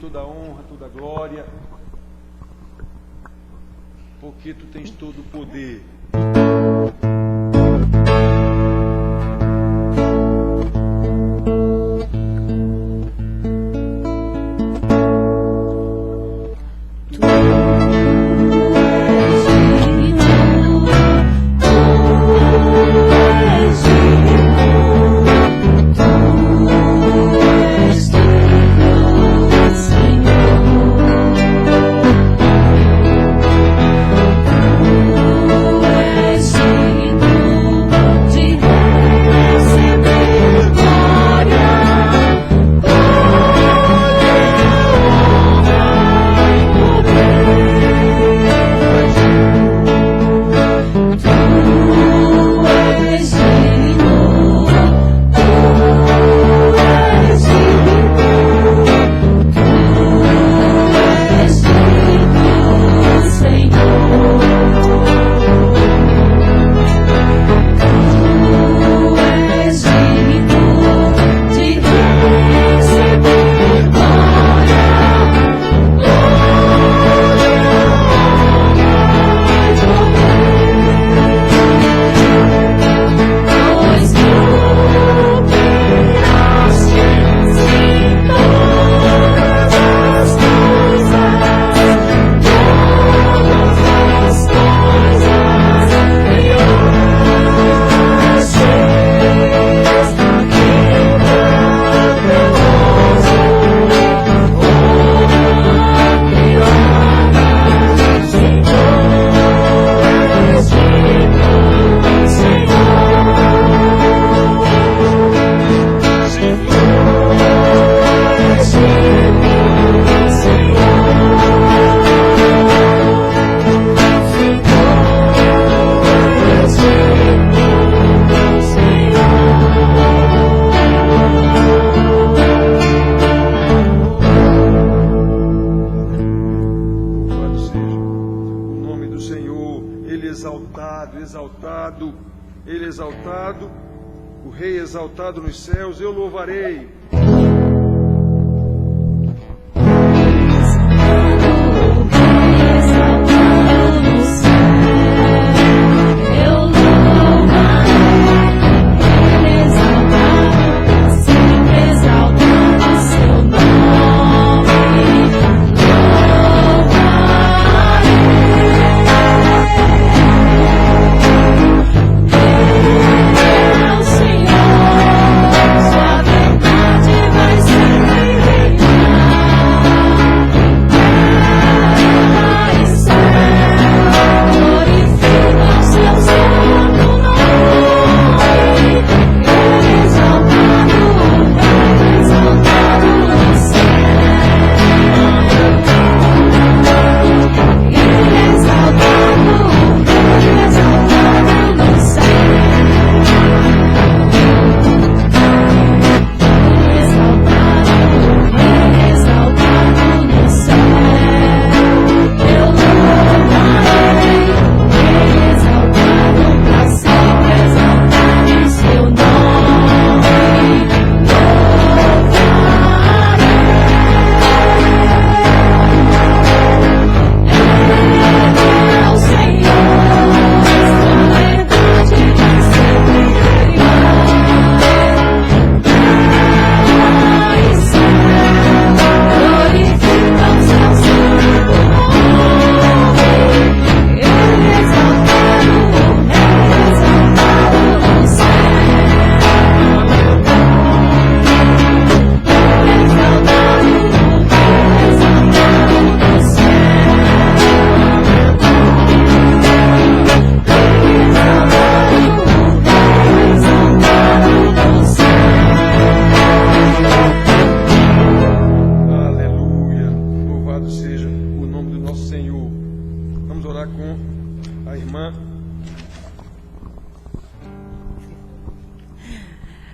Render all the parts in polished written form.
toda a honra, toda a glória, porque Tu tens todo o poder. Ele exaltado, o Rei exaltado nos céus, eu louvarei.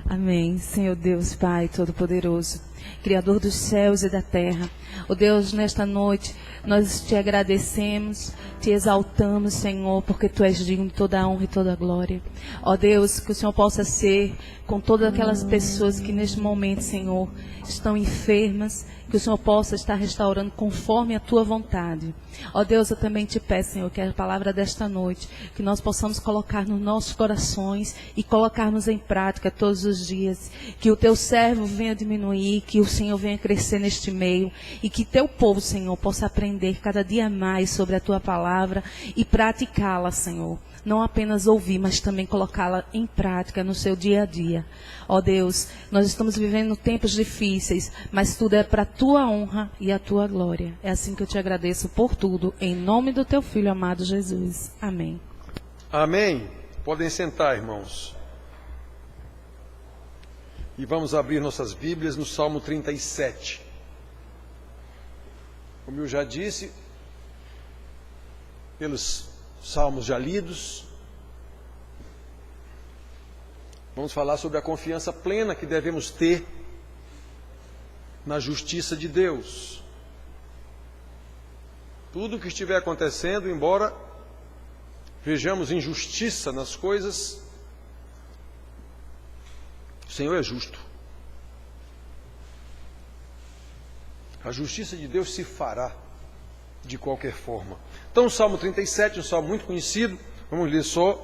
Amém. Senhor Deus, Pai Todo-Poderoso, Criador dos céus e da terra. Ó Deus, nesta noite nós te agradecemos, te exaltamos, Senhor, porque Tu és digno de toda a honra e toda a glória. Ó Deus, que o Senhor possa ser com todas aquelas pessoas que neste momento, Senhor, estão enfermas que o Senhor possa estar restaurando conforme a tua vontade. Ó Deus, eu também te peço, Senhor, que a palavra desta noite, que nós possamos colocar nos nossos corações e colocarmos em prática todos os dias. Que o teu servo venha diminuir, que o Senhor venha crescer neste meio e que teu povo, Senhor, possa aprender cada dia mais sobre a tua palavra e praticá-la, Senhor. Não apenas ouvir, mas também colocá-la em prática no seu dia a dia. Ó Deus, nós estamos vivendo tempos difíceis, mas tudo é para a tua honra e a tua glória. É assim que eu te agradeço por tudo, em nome do teu Filho amado Jesus. Amém. Amém. Podem sentar, irmãos. E vamos abrir nossas Bíblias no Salmo 37. Como eu já disse, pelos salmos já lidos, vamos falar sobre a confiança plena que devemos ter na justiça de Deus. Tudo o que estiver acontecendo, embora vejamos injustiça nas coisas, o Senhor é justo. A justiça de Deus se fará de qualquer forma. Então, o Salmo 37, um salmo muito conhecido, vamos ler só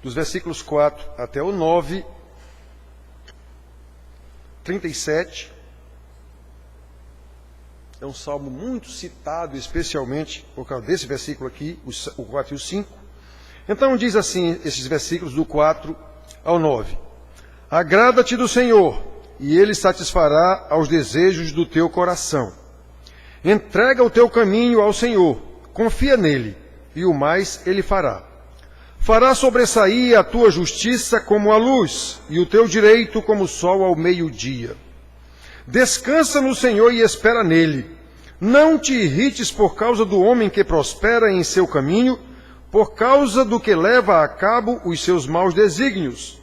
dos versículos 4 até o 9. 37 é um salmo muito citado, especialmente por causa desse versículo aqui, o 4 e o 5. Então diz assim, esses versículos do 4 ao 9. Agrada-te do Senhor, e Ele satisfará aos desejos do teu coração. Entrega o teu caminho ao Senhor, confia nele, e o mais Ele fará. Fará sobressair a tua justiça como a luz, e o teu direito como o sol ao meio-dia. Descansa no Senhor e espera nele. Não te irrites por causa do homem que prospera em seu caminho, por causa do que leva a cabo os seus maus desígnios.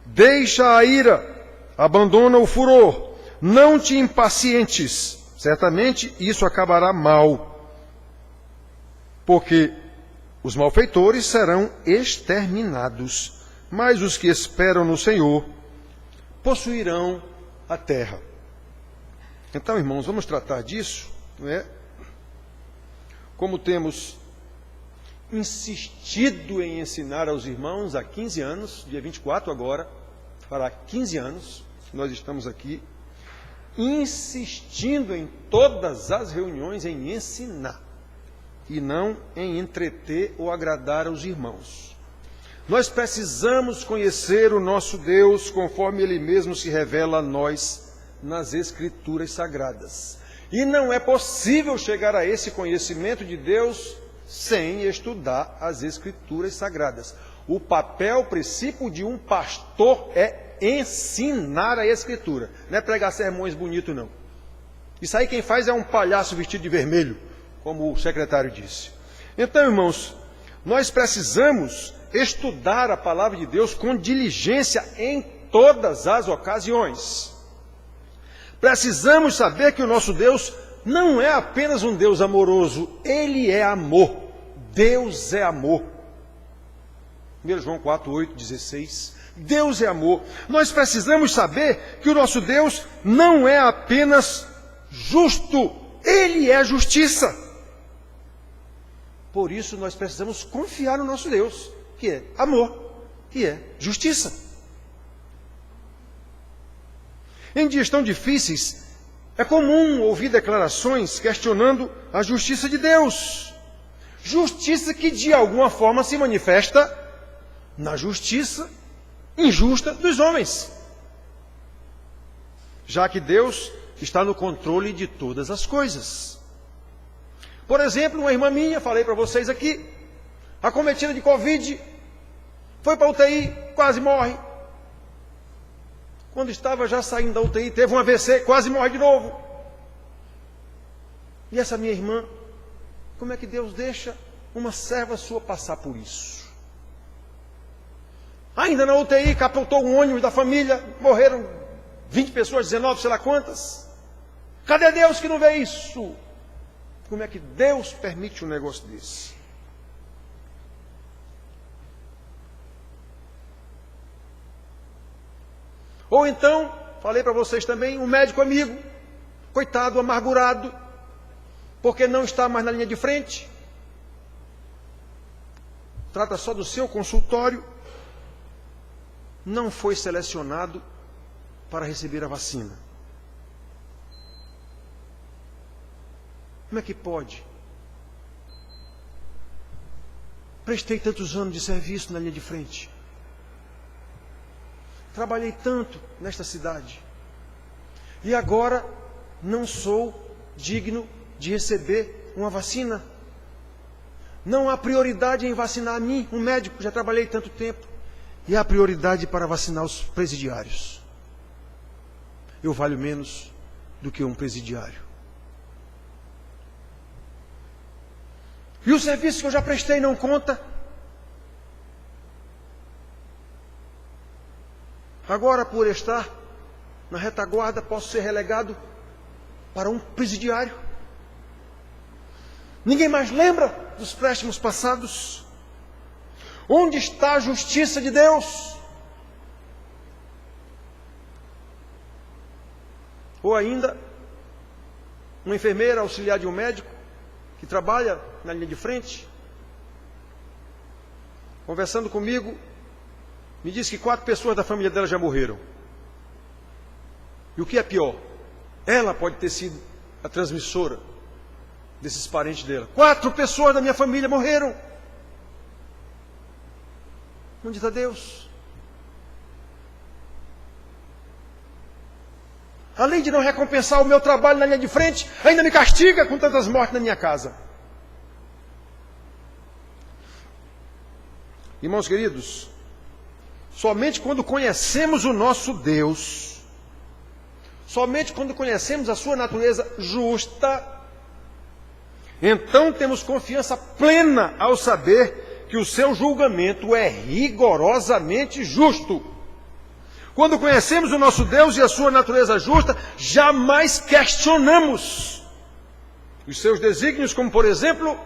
Deixa a ira, abandona o furor, não te impacientes. Certamente isso acabará mal, porque os malfeitores serão exterminados, mas os que esperam no Senhor possuirão a terra. Então, irmãos, vamos tratar disso, não é? Como temos insistido em ensinar aos irmãos há 15 anos, dia 24 agora, fará 15 anos que nós estamos aqui, insistindo em todas as reuniões em ensinar e não em entreter ou agradar aos irmãos. Nós precisamos conhecer o nosso Deus conforme Ele mesmo se revela a nós nas Escrituras Sagradas. E não é possível chegar a esse conhecimento de Deus sem estudar as Escrituras Sagradas. O papel, o princípio de um pastor é ensinar a Escritura. Não é pregar sermões bonitos, não. Isso aí quem faz é um palhaço vestido de vermelho, como o secretário disse. Então, irmãos, nós precisamos estudar a palavra de Deus com diligência em todas as ocasiões. Precisamos saber que o nosso Deus não é apenas um Deus amoroso, Ele é amor. Deus é amor. 1 João 4, 8, 16. Deus é amor. Nós precisamos saber que o nosso Deus não é apenas justo, Ele é justiça. Por isso nós precisamos confiar no nosso Deus, que é amor, que é justiça. Em dias tão difíceis, é comum ouvir declarações questionando a justiça de Deus. Justiça que de alguma forma se manifesta na justiça injusta dos homens. Já que Deus está no controle de todas as coisas. Por exemplo, uma irmã minha, falei para vocês aqui, acometida de Covid, foi para a UTI, quase morre. Quando estava já saindo da UTI, teve um AVC, quase morre de novo. E essa minha irmã, como é que Deus deixa uma serva sua passar por isso? Ainda na UTI, capotou um ônibus da família, morreram 20 pessoas, 19, sei lá quantas. Cadê Deus que não vê isso? Como é que Deus permite um negócio desse? Ou então, falei para vocês também, um médico amigo, coitado, amargurado, porque não está mais na linha de frente. Trata só do seu consultório. Não foi selecionado para receber a vacina. Como é que pode? Prestei tantos anos de serviço na linha de frente. Trabalhei tanto nesta cidade. E agora não sou digno de receber uma vacina. Não há prioridade em vacinar a mim, um médico, já trabalhei tanto tempo. E há prioridade para vacinar os presidiários. Eu valho menos do que um presidiário. E o serviço que eu já prestei não conta? Agora, por estar na retaguarda, posso ser relegado para um presidiário? Ninguém mais lembra dos préstimos passados? Onde está a justiça de Deus? Ou ainda, uma enfermeira auxiliar de um médico que trabalha na linha de frente, conversando comigo, me disse que 4 pessoas da família dela já morreram. E o que é pior, ela pode ter sido a transmissora desses parentes dela. 4 pessoas da minha família morreram. Onde está Deus? Além de não recompensar o meu trabalho na linha de frente, ainda me castiga com tantas mortes na minha casa. Irmãos queridos, somente quando conhecemos o nosso Deus, somente quando conhecemos a sua natureza justa, então temos confiança plena ao saber que o seu julgamento é rigorosamente justo. Quando conhecemos o nosso Deus e a sua natureza justa, jamais questionamos os seus desígnios, como por exemplo,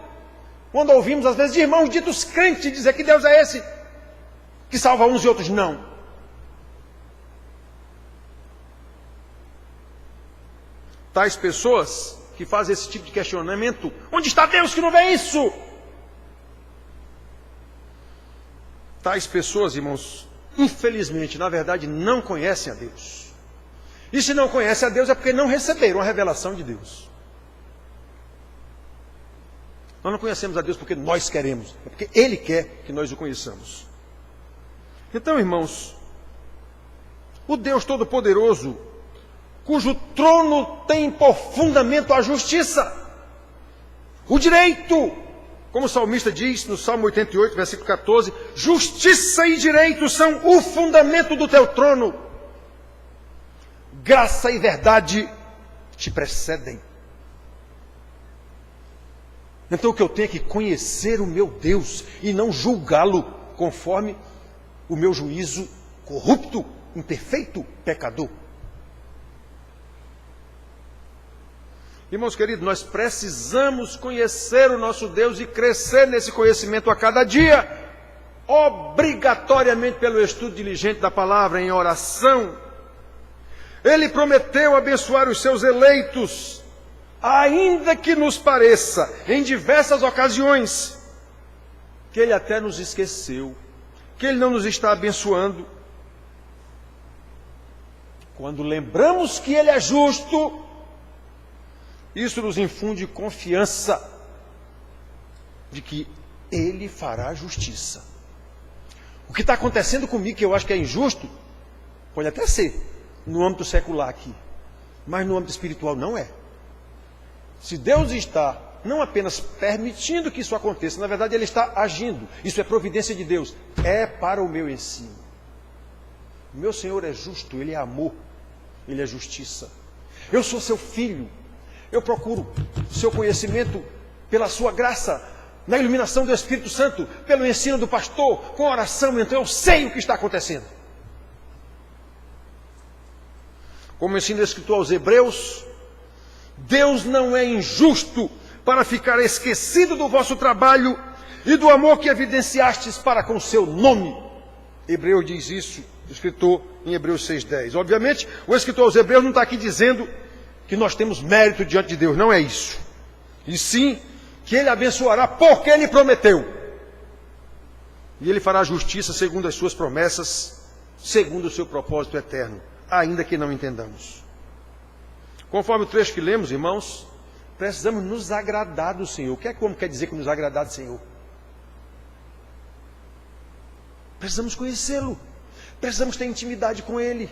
quando ouvimos às vezes de irmãos ditos crentes dizer que Deus é esse que salva uns e outros não. Tais pessoas que fazem esse tipo de questionamento, onde está Deus que não vê isso? Tais pessoas, irmãos, infelizmente, na verdade, não conhecem a Deus. E se não conhecem a Deus é porque não receberam a revelação de Deus. Nós não conhecemos a Deus porque nós queremos, é porque Ele quer que nós o conheçamos. Então, irmãos, o Deus Todo-Poderoso, cujo trono tem por fundamento a justiça, o direito, como o salmista diz no Salmo 88, versículo 14, justiça e direito são o fundamento do teu trono. Graça e verdade te precedem. Então o que eu tenho é que conhecer o meu Deus e não julgá-lo conforme o meu juízo corrupto, imperfeito, pecador. Irmãos queridos, nós precisamos conhecer o nosso Deus e crescer nesse conhecimento a cada dia, obrigatoriamente pelo estudo diligente da palavra, em oração. Ele prometeu abençoar os seus eleitos, ainda que nos pareça, em diversas ocasiões, que Ele até nos esqueceu, que Ele não nos está abençoando. Quando lembramos que Ele é justo, isso nos infunde confiança de que Ele fará justiça. O que está acontecendo comigo, que eu acho que é injusto, pode até ser no âmbito secular aqui, mas no âmbito espiritual não é. Se Deus está não apenas permitindo que isso aconteça, na verdade Ele está agindo. Isso é providência de Deus, é para o meu ensino. O meu Senhor é justo, Ele é amor, Ele é justiça. Eu sou seu filho. Eu procuro o seu conhecimento pela sua graça, na iluminação do Espírito Santo, pelo ensino do pastor, com oração, então eu sei o que está acontecendo. Como ensina a Escritura aos Hebreus, Deus não é injusto para ficar esquecido do vosso trabalho e do amor que evidenciastes para com o seu nome. Hebreus diz isso, o escritor em Hebreus 6,10. Obviamente, o escritor aos Hebreus não está aqui dizendo que nós temos mérito diante de Deus, não é isso. E sim, que Ele abençoará porque Ele prometeu. E Ele fará justiça segundo as suas promessas, segundo o seu propósito eterno, ainda que não entendamos. Conforme o trecho que lemos, irmãos, precisamos nos agradar do Senhor. O que é que o homem quer dizer com nos agradar do Senhor? Precisamos conhecê-lo. Precisamos ter intimidade com Ele.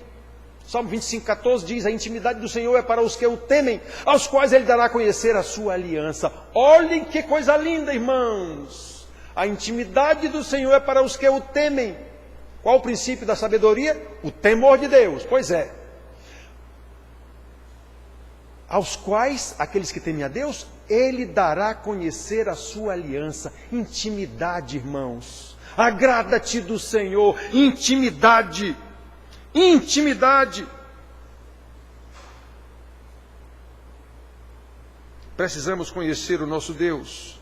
Salmo 25:14 diz: a intimidade do Senhor é para os que o temem, aos quais Ele dará a conhecer a sua aliança. Olhem que coisa linda, irmãos. A intimidade do Senhor é para os que o temem. Qual o princípio da sabedoria? O temor de Deus. Pois é. Aos quais, aqueles que temem a Deus, Ele dará a conhecer a sua aliança. Intimidade, irmãos. Agrada-te do Senhor. Intimidade. Intimidade. Precisamos conhecer o nosso Deus,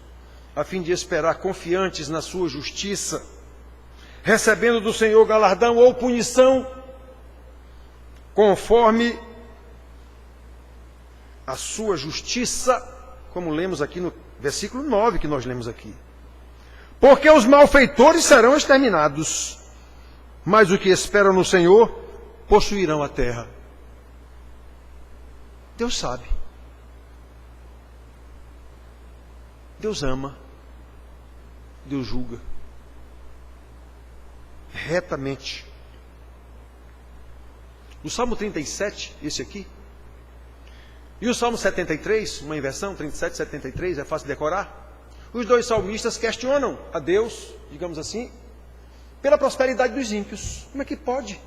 a fim de esperar confiantes na sua justiça, recebendo do Senhor galardão ou punição, conforme a sua justiça, como lemos aqui no versículo 9 que nós lemos aqui. Porque os malfeitores serão exterminados, mas os que esperam no Senhor possuirão a terra. Deus sabe. Deus ama. Deus julga. Retamente. O Salmo 37, esse aqui, e o Salmo 73, uma inversão, 37 e 73, é fácil de decorar. Os dois salmistas questionam a Deus, digamos assim, pela prosperidade dos ímpios. Como é que pode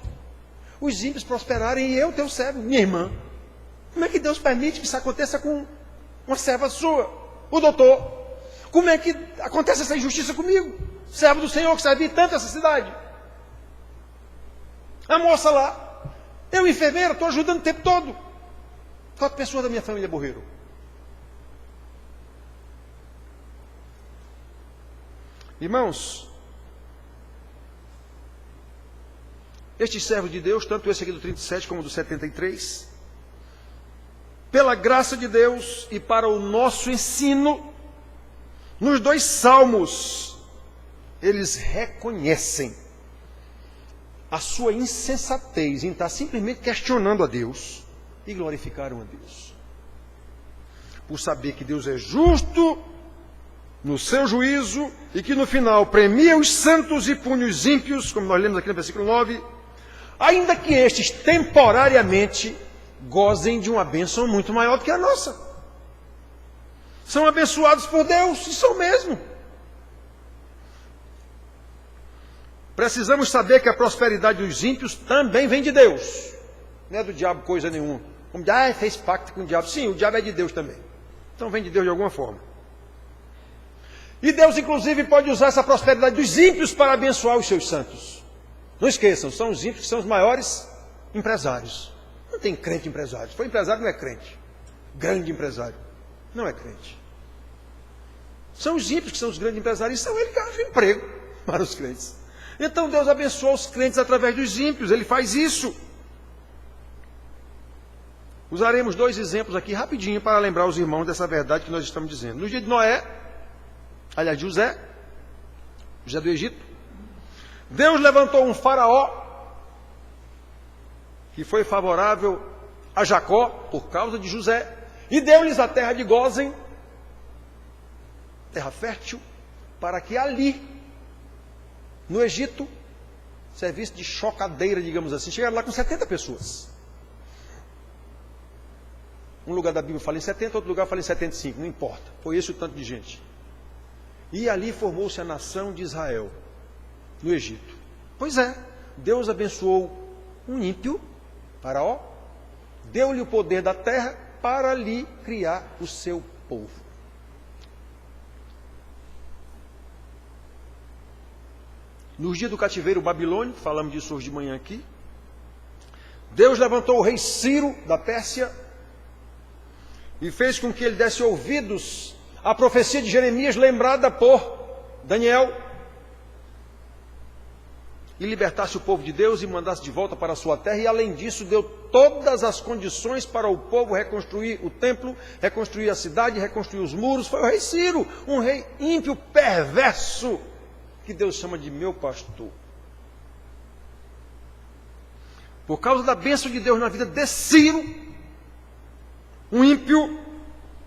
os ímpios prosperarem e eu, teu servo, minha irmã? Como é que Deus permite que isso aconteça com uma serva sua, o doutor? Como é que acontece essa injustiça comigo, servo do Senhor, que servi tanto essa cidade? A moça lá, eu enfermeira, estou ajudando o tempo todo. 4 pessoas da minha família morreram. Irmãos, estes servos de Deus, tanto esse aqui do 37 como do 73, pela graça de Deus e para o nosso ensino, nos 2 salmos, eles reconhecem a sua insensatez em estar simplesmente questionando a Deus e glorificaram a Deus. Por saber que Deus é justo no seu juízo e que no final premia os santos e pune os ímpios, como nós lemos aqui no versículo 9, ainda que estes temporariamente gozem de uma bênção muito maior do que a nossa. São abençoados por Deus, e são mesmo. Precisamos saber que a prosperidade dos ímpios também vem de Deus. Não é do diabo coisa nenhuma. Como fez pacto com o diabo. Sim, o diabo é de Deus também. Então vem de Deus de alguma forma. E Deus, inclusive, pode usar essa prosperidade dos ímpios para abençoar os seus santos. Não esqueçam, são os ímpios que são os maiores empresários. Não tem crente empresário. Se for empresário, não é crente. Grande empresário. Não é crente. São os ímpios que são os grandes empresários. E são eles que arranjam emprego para os crentes. Então Deus abençoa os crentes através dos ímpios. Ele faz isso. Usaremos 2 exemplos aqui rapidinho para lembrar os irmãos dessa verdade que nós estamos dizendo. No dia de Noé, aliás, José do Egito, Deus levantou um faraó que foi favorável a Jacó por causa de José e deu-lhes a terra de Gósen, terra fértil, para que ali, no Egito, serviço de chocadeira, digamos assim, chegaram lá com 70 pessoas. Um lugar da Bíblia fala em 70, outro lugar fala em 75, não importa. Foi esse o tanto de gente. E ali formou-se a nação de Israel, no Egito. Pois é, Deus abençoou um ímpio, Faraó, deu-lhe o poder da terra para ali criar o seu povo. Nos dias do cativeiro babilônico, falamos disso hoje de manhã aqui, Deus levantou o rei Ciro da Pérsia e fez com que ele desse ouvidos à profecia de Jeremias, lembrada por Daniel. e libertasse o povo de Deus e mandasse de volta para a sua terra, e além disso deu todas as condições para o povo reconstruir o templo, reconstruir a cidade, reconstruir os muros. Foi o rei Ciro, um rei ímpio, perverso, que Deus chama de meu pastor. Por causa da bênção de Deus na vida de Ciro, um ímpio,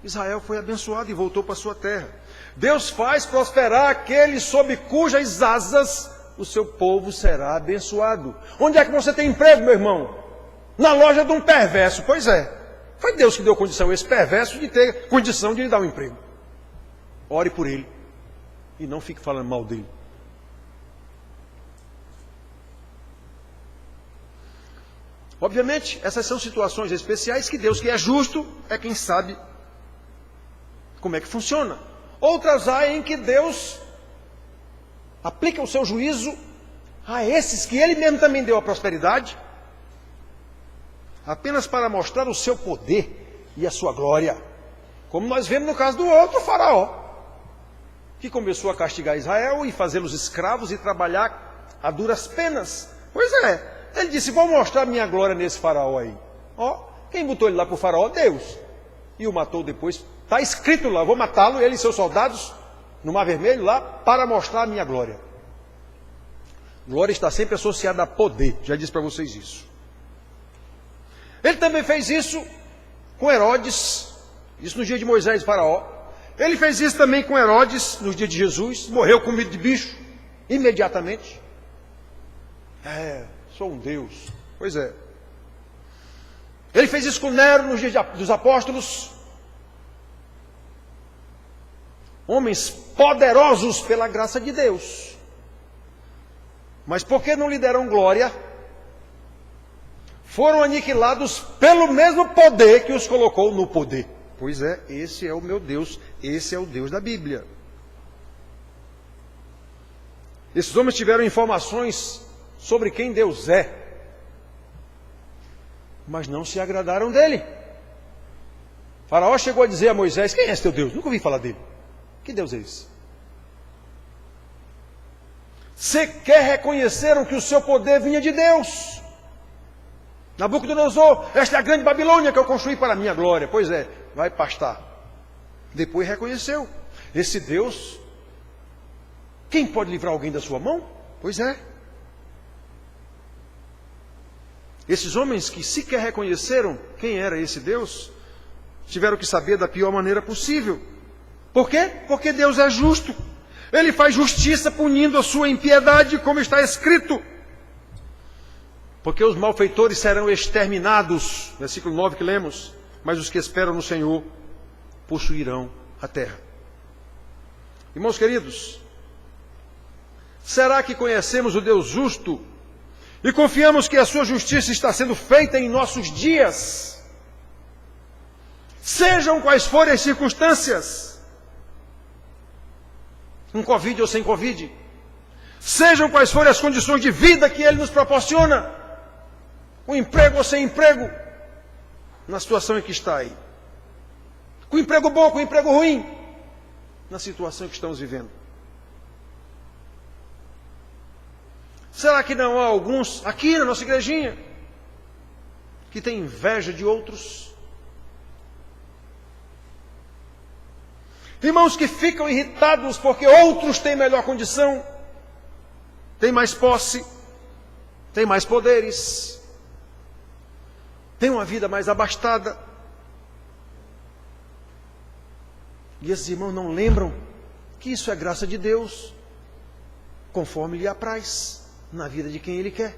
Israel foi abençoado e voltou para a sua terra. Deus faz prosperar aquele sob cujas asas o seu povo será abençoado. Onde é que você tem emprego, meu irmão? Na loja de um perverso. Pois é. Foi Deus que deu condição a esse perverso de ter condição de lhe dar um emprego. Ore por ele. E não fique falando mal dele. Obviamente, essas são situações especiais que Deus, que é justo, é quem sabe como é que funciona. Outras há em que Deus aplica o seu juízo a esses que Ele mesmo também deu a prosperidade, apenas para mostrar o seu poder e a sua glória. Como nós vemos no caso do outro faraó, que começou a castigar Israel e fazê-los escravos e trabalhar a duras penas. Pois é, ele disse, vou mostrar minha glória nesse faraó aí. Ó, quem botou ele lá para o faraó? Deus. E o matou depois. Está escrito lá, vou matá-lo, ele e seus soldados, no Mar Vermelho, lá, para mostrar a minha glória. Glória está sempre associada a poder, já disse para vocês isso. Ele também fez isso com Herodes, isso no dia de Moisés e Faraó. Ele fez isso também com Herodes, no dia de Jesus, morreu com medo de bicho, imediatamente. Sou um Deus. Pois é. Ele fez isso com Nero, nos dias dos apóstolos. Homens poderosos pela graça de Deus. Mas porque não lhe deram glória, foram aniquilados pelo mesmo poder que os colocou no poder. Pois é, esse é o meu Deus, esse é o Deus da Bíblia. Esses homens tiveram informações sobre quem Deus é, mas não se agradaram dele. Faraó chegou a dizer a Moisés, quem é esse teu Deus? Nunca ouvi falar dele. Que Deus é esse? Sequer reconheceram que o seu poder vinha de Deus. Nabucodonosor, esta é a grande Babilônia que eu construí para a minha glória. Pois é, vai pastar. Depois reconheceu. Esse Deus, quem pode livrar alguém da sua mão? Pois é. Esses homens que sequer reconheceram quem era esse Deus, tiveram que saber da pior maneira possível. Por quê? Porque Deus é justo. Ele faz justiça punindo a sua impiedade, como está escrito. Porque os malfeitores serão exterminados, versículo 9 que lemos, mas os que esperam no Senhor possuirão a terra. Irmãos queridos, será que conhecemos o Deus justo e confiamos que a sua justiça está sendo feita em nossos dias? Sejam quais forem as circunstâncias, com Covid ou sem Covid, sejam quais forem as condições de vida que Ele nos proporciona, com emprego ou sem emprego, na situação em que está aí, com emprego bom, com emprego ruim, na situação em que estamos vivendo. Será que não há alguns aqui na nossa igrejinha que têm inveja de outros? Irmãos que ficam irritados porque outros têm melhor condição, têm mais posse, têm mais poderes, têm uma vida mais abastada. E esses irmãos não lembram que isso é graça de Deus, conforme lhe apraz, na vida de quem Ele quer.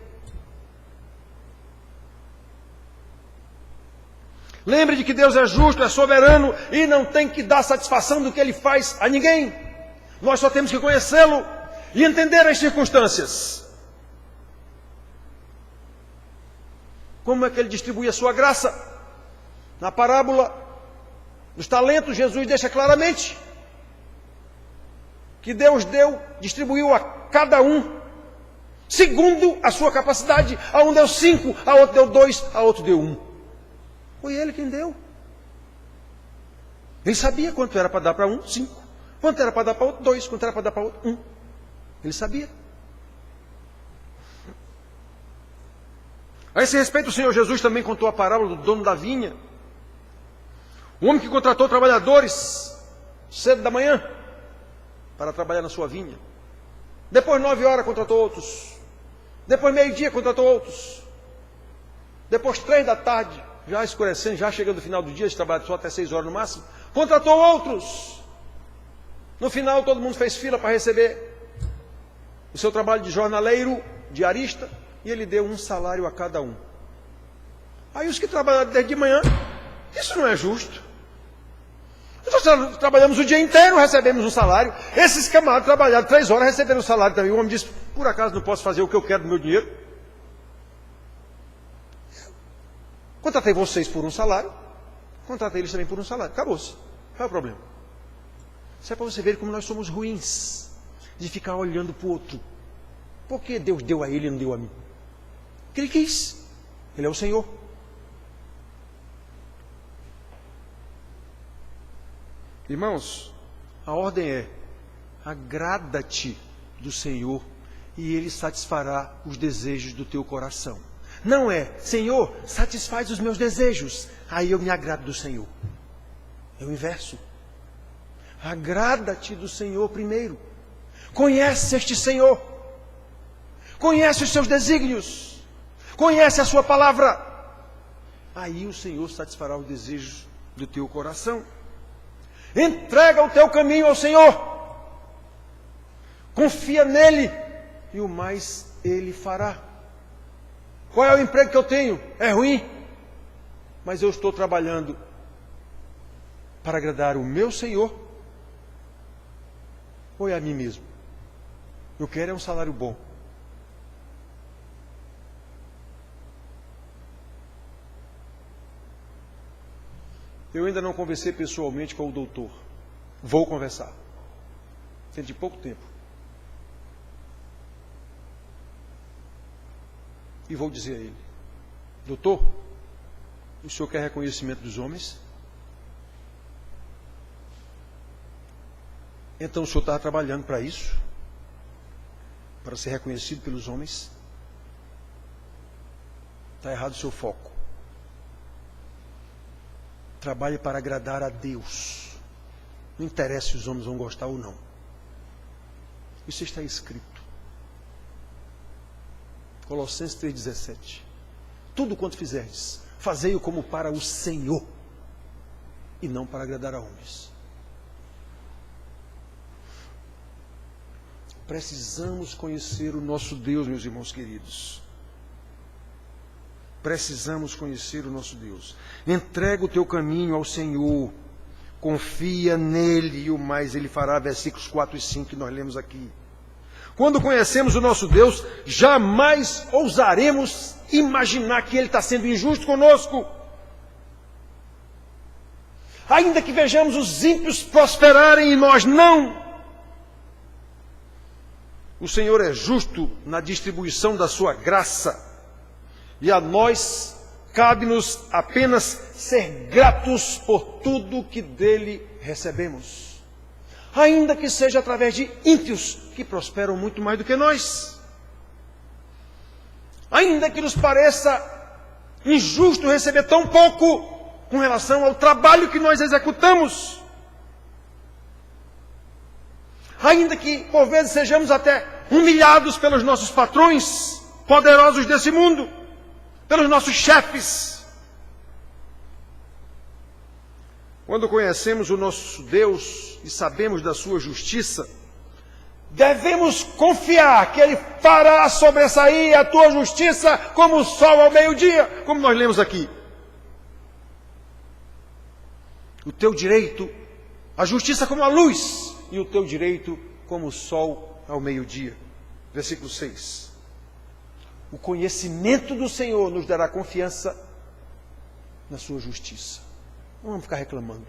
Lembre de que Deus é justo, é soberano e não tem que dar satisfação do que Ele faz a ninguém. Nós só temos que conhecê-lo e entender as circunstâncias. Como é que Ele distribui a sua graça? Na parábola dos talentos, Jesus deixa claramente que Deus distribuiu a cada um segundo a sua capacidade. A um deu 5, a outro deu 2, a outro deu 1. Foi Ele quem deu. Ele sabia quanto era para dar para um, 5. Quanto era para dar para outro, 2. Quanto era para dar para outro, 1. Ele sabia. A esse respeito, o Senhor Jesus também contou a parábola do dono da vinha. O homem que contratou trabalhadores cedo da manhã para trabalhar na sua vinha. Depois 9 horas contratou outros. Depois meio-dia contratou outros. Depois 3 da tarde, já escurecendo, já chegando no final do dia, eles trabalham só até 6 horas no máximo, contratou outros. No final todo mundo fez fila para receber o seu trabalho de jornaleiro, diarista, e ele deu um salário a cada um. Aí os que trabalharam desde de manhã, isso não é justo. Nós trabalhamos o dia inteiro, recebemos um salário. Esses camaradas trabalharam 3 horas, receberam um salário também. O homem disse, por acaso não posso fazer o que eu quero do meu dinheiro? Contratei vocês por um salário, contratei eles também por um salário. Acabou-se. Qual é o problema? Isso é para você ver como nós somos ruins, de ficar olhando para o outro. Por que Deus deu a ele e não deu a mim? Porque Ele quis. Ele é o Senhor. Irmãos, a ordem é: agrada-te do Senhor e Ele satisfará os desejos do teu coração. Não é, Senhor, satisfaz os meus desejos, aí eu me agrado do Senhor. É o inverso. Agrada-te do Senhor primeiro. Conhece este Senhor. Conhece os seus desígnios. Conhece a sua palavra. Aí o Senhor satisfará os desejos do teu coração. Entrega o teu caminho ao Senhor. Confia nele e o mais Ele fará. Qual é o emprego que eu tenho? É ruim, mas eu estou trabalhando para agradar o meu Senhor ou é a mim mesmo? Eu quero é um salário bom. Eu ainda não conversei pessoalmente com o doutor. Vou conversar. Dentro de pouco tempo. E vou dizer a ele: doutor, o senhor quer reconhecimento dos homens? Então o senhor está trabalhando para isso? Para ser reconhecido pelos homens? Está errado o seu foco. Trabalhe para agradar a Deus. Não interessa se os homens vão gostar ou não. Isso está escrito. Colossenses 3,17. Tudo quanto fizerdes, fazei-o como para o Senhor e não para agradar a homens. Precisamos conhecer o nosso Deus, meus irmãos queridos. Precisamos conhecer o nosso Deus. Entrega o teu caminho ao Senhor. Confia nele e o mais Ele fará. Versículos 4 e 5 que nós lemos aqui. Quando conhecemos o nosso Deus, jamais ousaremos imaginar que Ele está sendo injusto conosco. Ainda que vejamos os ímpios prosperarem e nós não. O Senhor é justo na distribuição da sua graça. E a nós cabe-nos apenas ser gratos por tudo que dele recebemos. Ainda que seja através de ímpios que prosperam muito mais do que nós. Ainda que nos pareça injusto receber tão pouco com relação ao trabalho que nós executamos. Ainda que por vezes sejamos até humilhados pelos nossos patrões poderosos desse mundo, pelos nossos chefes. Quando conhecemos o nosso Deus e sabemos da sua justiça, devemos confiar que Ele fará sobressair a tua justiça como o sol ao meio-dia, como nós lemos aqui. O teu direito, a justiça como a luz, e o teu direito como o sol ao meio-dia. Versículo 6. O conhecimento do Senhor nos dará confiança na sua justiça. Não vamos ficar reclamando.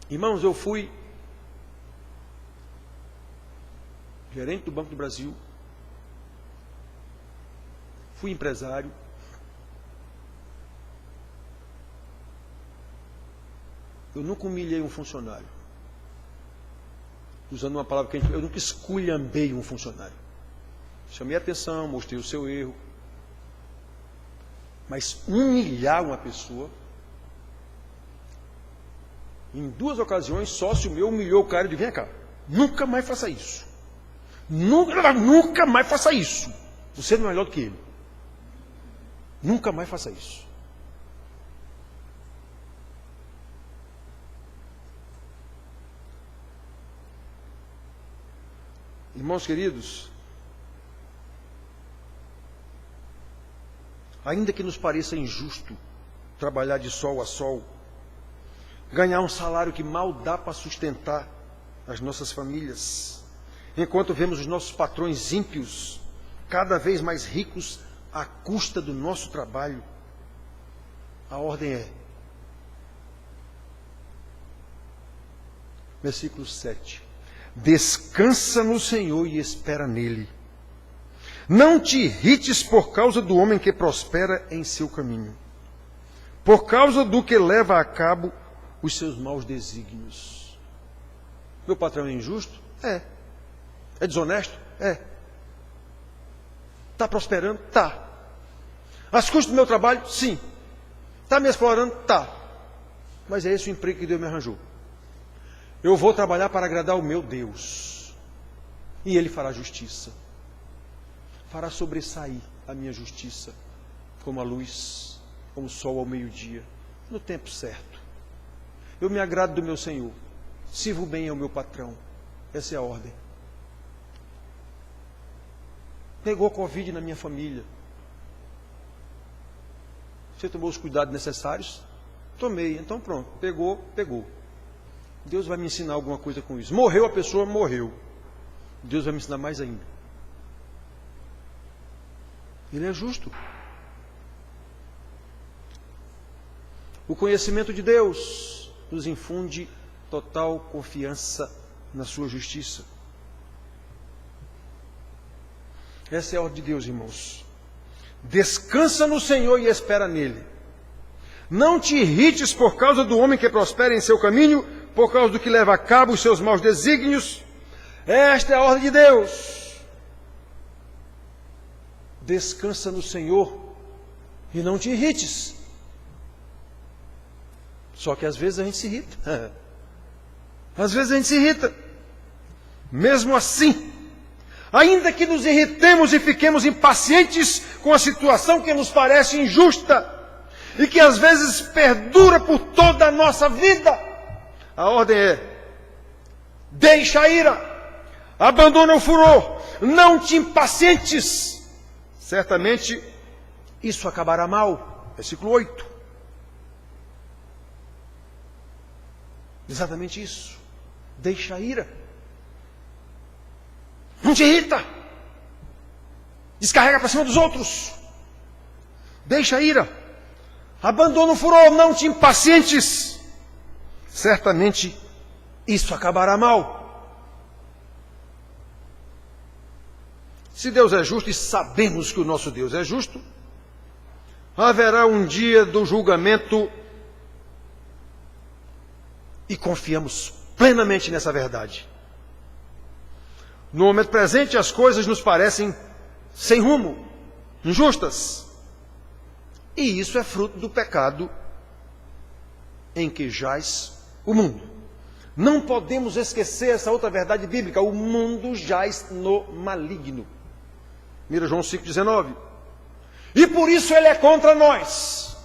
Irmãos, eu fui gerente do Banco do Brasil, fui empresário, eu nunca humilhei um funcionário. usando uma palavra que eu nunca esculhambei um funcionário. Chamei a atenção, mostrei o seu erro. Mas humilhar uma pessoa, em 2 ocasiões, sócio meu humilhou o cara e disse: vem cá, nunca mais faça isso. Nunca mais faça isso. Você não é melhor do que ele. Nunca mais faça isso. Irmãos queridos, ainda que nos pareça injusto trabalhar de sol a sol, ganhar um salário que mal dá para sustentar as nossas famílias, enquanto vemos os nossos patrões ímpios cada vez mais ricos à custa do nosso trabalho, a ordem é, versículo 7, descansa no Senhor e espera nele. Não te irrites por causa do homem que prospera em seu caminho, por causa do que leva a cabo os seus maus desígnios. Meu patrão é injusto? É. É desonesto? É. Está prosperando? Tá. Às custas do meu trabalho? Sim. Está me explorando? Tá. Mas é esse o emprego que Deus me arranjou. Eu vou trabalhar para agradar o meu Deus. E Ele fará justiça. Fará sobressair a minha justiça, como a luz, como o sol ao meio-dia, no tempo certo. Eu me agrado do meu Senhor. Sirvo bem ao meu patrão. Essa é a ordem. Pegou Covid na minha família. Você tomou os cuidados necessários? Tomei. Então pronto. Pegou. Deus vai me ensinar alguma coisa com isso. Morreu a pessoa, morreu. Deus vai me ensinar mais ainda. Ele é justo. O conhecimento de Deus nos infunde total confiança na sua justiça. Essa é a ordem de Deus, irmãos. Descansa no Senhor e espera nele. Não te irrites por causa do homem que prospera em seu caminho, por causa do que leva a cabo os seus maus desígnios. Esta é a ordem de Deus. Descansa no Senhor e não te irrites. Só que às vezes a gente se irrita. Às vezes a gente se irrita. Mesmo assim, ainda que nos irritemos e fiquemos impacientes com a situação que nos parece injusta e que às vezes perdura por toda a nossa vida, a ordem é: deixa a ira, abandona o furor, não te impacientes. Certamente isso acabará mal. Versículo 8. Exatamente isso. Deixa a ira. Não te irrita. Descarrega para cima dos outros. Deixa a ira. Abandona o furor, não te impacientes. Certamente isso acabará mal. Se Deus é justo, e sabemos que o nosso Deus é justo, haverá um dia do julgamento e confiamos plenamente nessa verdade. No momento presente, as coisas nos parecem sem rumo, injustas. E isso é fruto do pecado em que jaz o mundo. Não podemos esquecer essa outra verdade bíblica: o mundo jaz no maligno. Mira João 5,19. E por isso ele é contra nós.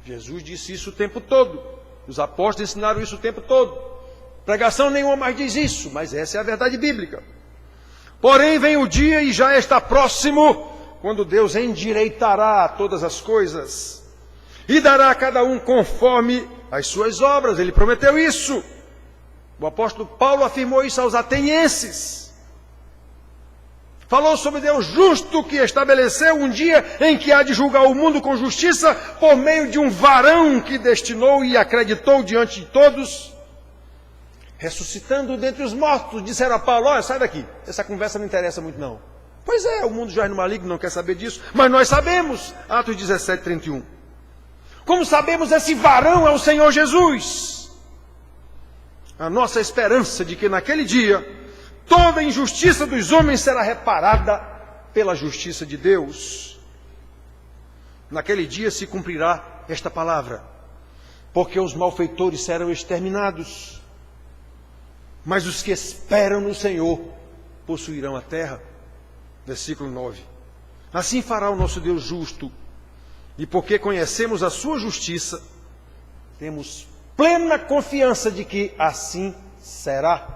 Jesus disse isso o tempo todo. Os apóstolos ensinaram isso o tempo todo. Pregação nenhuma mais diz isso, mas essa é a verdade bíblica. Porém vem o dia, e já está próximo, quando Deus endireitará todas as coisas e dará a cada um conforme as suas obras. Ele prometeu isso. O apóstolo Paulo afirmou isso aos atenienses. Falou sobre Deus justo, que estabeleceu um dia em que há de julgar o mundo com justiça por meio de um varão que destinou e acreditou diante de todos, ressuscitando dentre os mortos. Disseram a Paulo: olha, sai daqui, essa conversa não interessa muito não. Pois é, o mundo jaz no maligno, não quer saber disso, mas nós sabemos. Atos 17:31. Como sabemos, esse varão é o Senhor Jesus. a nossa esperança de que naquele dia toda injustiça dos homens será reparada pela justiça de Deus. Naquele dia se cumprirá esta palavra, porque os malfeitores serão exterminados, mas os que esperam no Senhor possuirão a terra. Versículo 9. Assim fará o nosso Deus justo, e porque conhecemos a sua justiça, temos plena confiança de que assim será.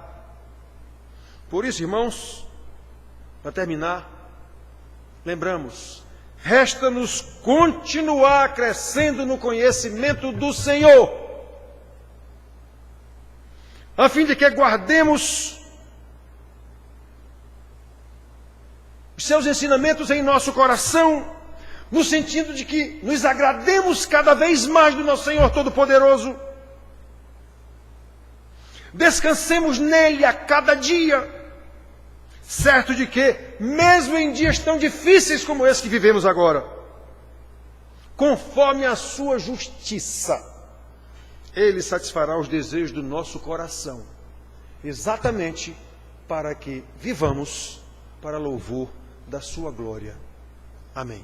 Por isso, irmãos, para terminar, lembramos, resta-nos continuar crescendo no conhecimento do Senhor, a fim de que guardemos os seus ensinamentos em nosso coração, no sentido de que nos agrademos cada vez mais do nosso Senhor Todo-Poderoso, descansemos nele a cada dia, certo de que, mesmo em dias tão difíceis como esse que vivemos agora, conforme a sua justiça, ele satisfará os desejos do nosso coração, exatamente para que vivamos para louvor da sua glória. Amém.